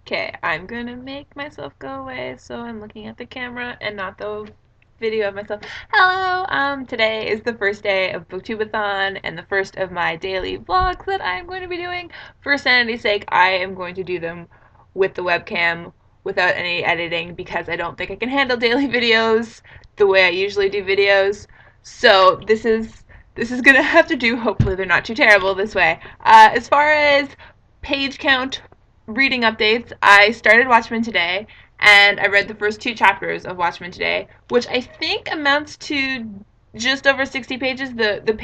Okay, I'm gonna make myself go away, so I'm looking at the camera and not the video of myself. Hello! Today is the first day of BookTube-A-Thon and the first of my daily vlogs that I'm going to be doing. For sanity's sake, I am going to do them with the webcam without any editing because I don't think I can handle daily videos the way I usually do videos. So this is gonna have to do. Hopefully they're not too terrible this way. As far as page count reading updates, I started Watchmen today, and I read the first two chapters of Watchmen today, which I think amounts to just over 60 pages. The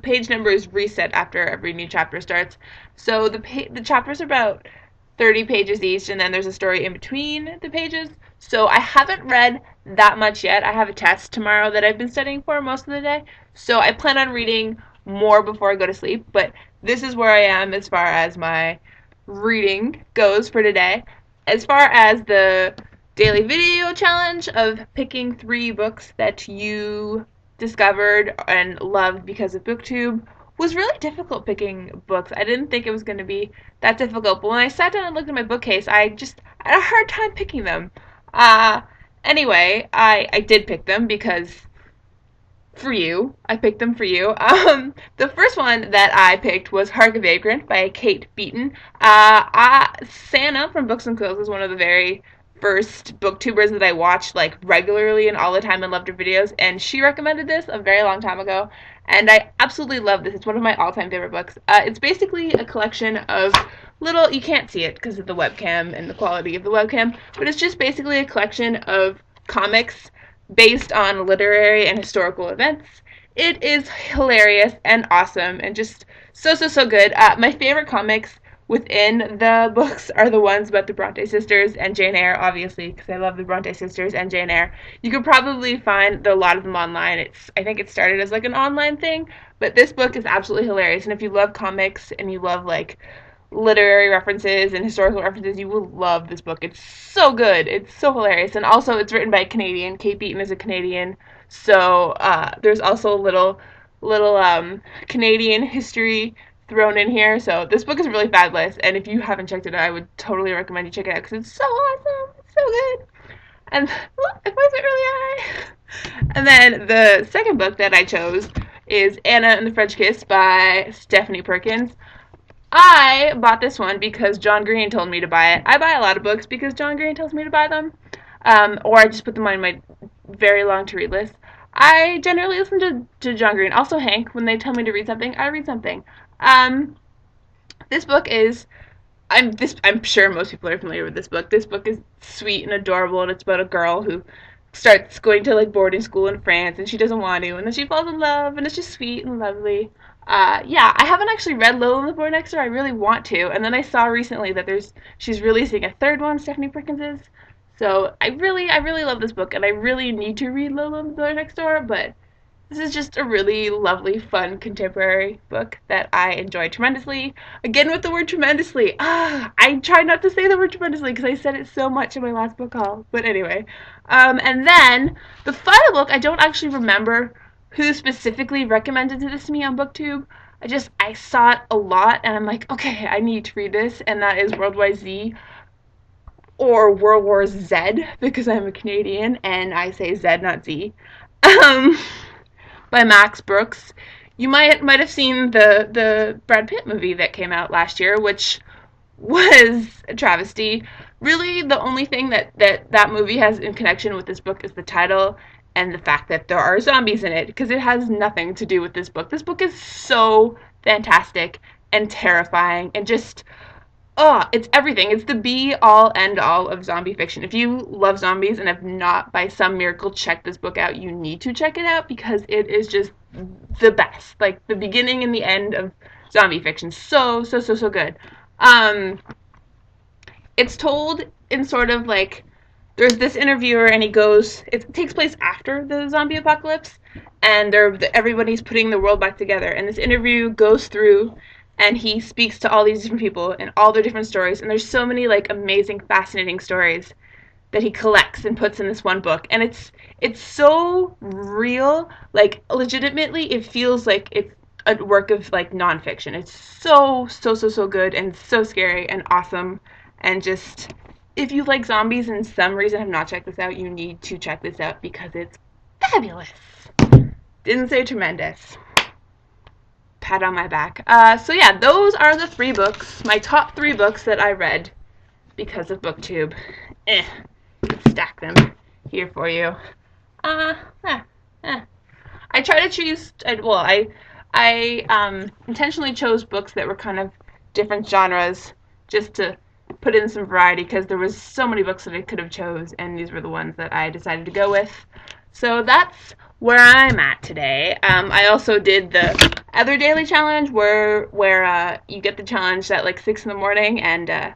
page number is reset after every new chapter starts. So the chapters are about 30 pages each, and then there's a story in between the pages. So I haven't read that much yet. I have a test tomorrow that I've been studying for most of the day. So I plan on reading more before I go to sleep, but this is where I am as far as my reading goes for today. As far as the daily video challenge of picking 3 books that you discovered and loved because of BookTube was really difficult picking books. I didn't think it was going to be that difficult, but when I sat down and looked at my bookcase, I had a hard time picking them. Uh, anyway, I did pick them because for you. I picked them for you. The first one that I picked was A Vagrant by Kate Beaton. Santa from Books and Quills is one of the very first booktubers that I watched like regularly and all the time and loved her videos, and she recommended this a very long time ago, and I absolutely love this. It's one of my all-time favorite books. It's basically a collection of little, you can't see it because of the webcam and the quality of the webcam, but it's just basically a collection of comics based on literary and historical events. It is hilarious and awesome and just so good. My favorite comics within the books are the ones about the Bronte sisters and Jane Eyre, obviously, because I love the Bronte sisters and Jane Eyre. You could probably find a lot of them online. I think it started as like an online thing, but this book is absolutely hilarious. And if you love comics and you love like literary references and historical references, you will love this book. It's so good. It's so hilarious. And also, it's written by a Canadian. Kate Beaton is a Canadian. So there's also a little Canadian history thrown in here. So this book is really fabulous. And if you haven't checked it out, I would totally recommend you check it out because it's so awesome. It's so good. And look, my voice went really high. And then the second book that I chose is Anna and the French Kiss by Stephanie Perkins. I bought this one because John Green told me to buy it. I buy a lot of books because John Green tells me to buy them, or I just put them on my very long to read list. I generally listen to John Green. Also Hank, when they tell me to read something, I read something. Um, this book is I'm sure most people are familiar with this book. This book is sweet and adorable, and it's about a girl who starts going to like boarding school in France, and she doesn't want to, and then she falls in love, and it's just sweet and lovely. Yeah, I haven't actually read Little and the Boy Next Door. I really want to, and then I saw recently that she's releasing a third one. Stephanie Perkins is. So I really love this book, and I really need to read Little and the Boy Next Door, but this is just a really lovely, fun, contemporary book that I enjoy tremendously. Again with the word tremendously. I try not to say the word tremendously because I said it so much in my last book haul. But anyway. And then, the final book, I don't actually remember who specifically recommended this to me on BookTube. I saw it a lot, and I'm like, okay, I need to read this, and that is World War Z, or World War Z, because I'm a Canadian, and I say Z, not Z. Um, by Max Brooks. You might have seen the Brad Pitt movie that came out last year, which was a travesty. Really, the only thing that movie has in connection with this book is the title and the fact that there are zombies in it, because it has nothing to do with this book. This book is so fantastic and terrifying and just it's everything. It's the be all end all of zombie fiction. If you love zombies and have not by some miracle checked this book out, you need to check it out because it is just the best. Like the beginning and the end of zombie fiction. So good. It's told in sort of like there's this interviewer and it takes place after the zombie apocalypse, and everybody's putting the world back together, and this interview goes through and he speaks to all these different people and all their different stories, and there's so many like amazing, fascinating stories that he collects and puts in this one book, and it's so real, like legitimately it feels like it's a work of like nonfiction. It's so good and so scary and awesome and just, if you like zombies and some reason have not checked this out, you need to check this out because it's fabulous. Didn't say tremendous. Pat on my back. So yeah, those are the 3 books, my top 3 books that I read because of BookTube. Stack them here for you. I try to choose, I intentionally chose books that were kind of different genres just to put in some variety because there was so many books that I could have chose, and these were the ones that I decided to go with. So that's where I'm at today. I also did the other daily challenge where you get the challenge at like 6 in the morning, and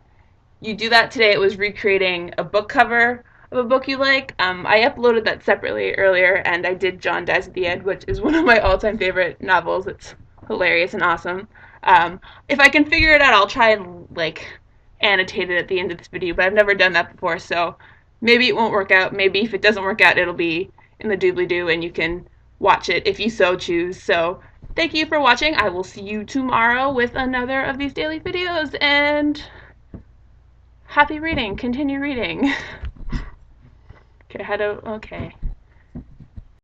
you do that today. It was recreating a book cover of a book you like. I uploaded that separately earlier, and I did John Dies at the End, which is one of my all-time favorite novels. It's hilarious and awesome. If I can figure it out, I'll try and like annotate it at the end of this video, but I've never done that before, so maybe it won't work out. Maybe if it doesn't work out, it'll be in the doobly-doo, and you can watch it if you so choose. So thank you for watching. I will see you tomorrow with another of these daily videos, and happy reading. Continue reading. Okay,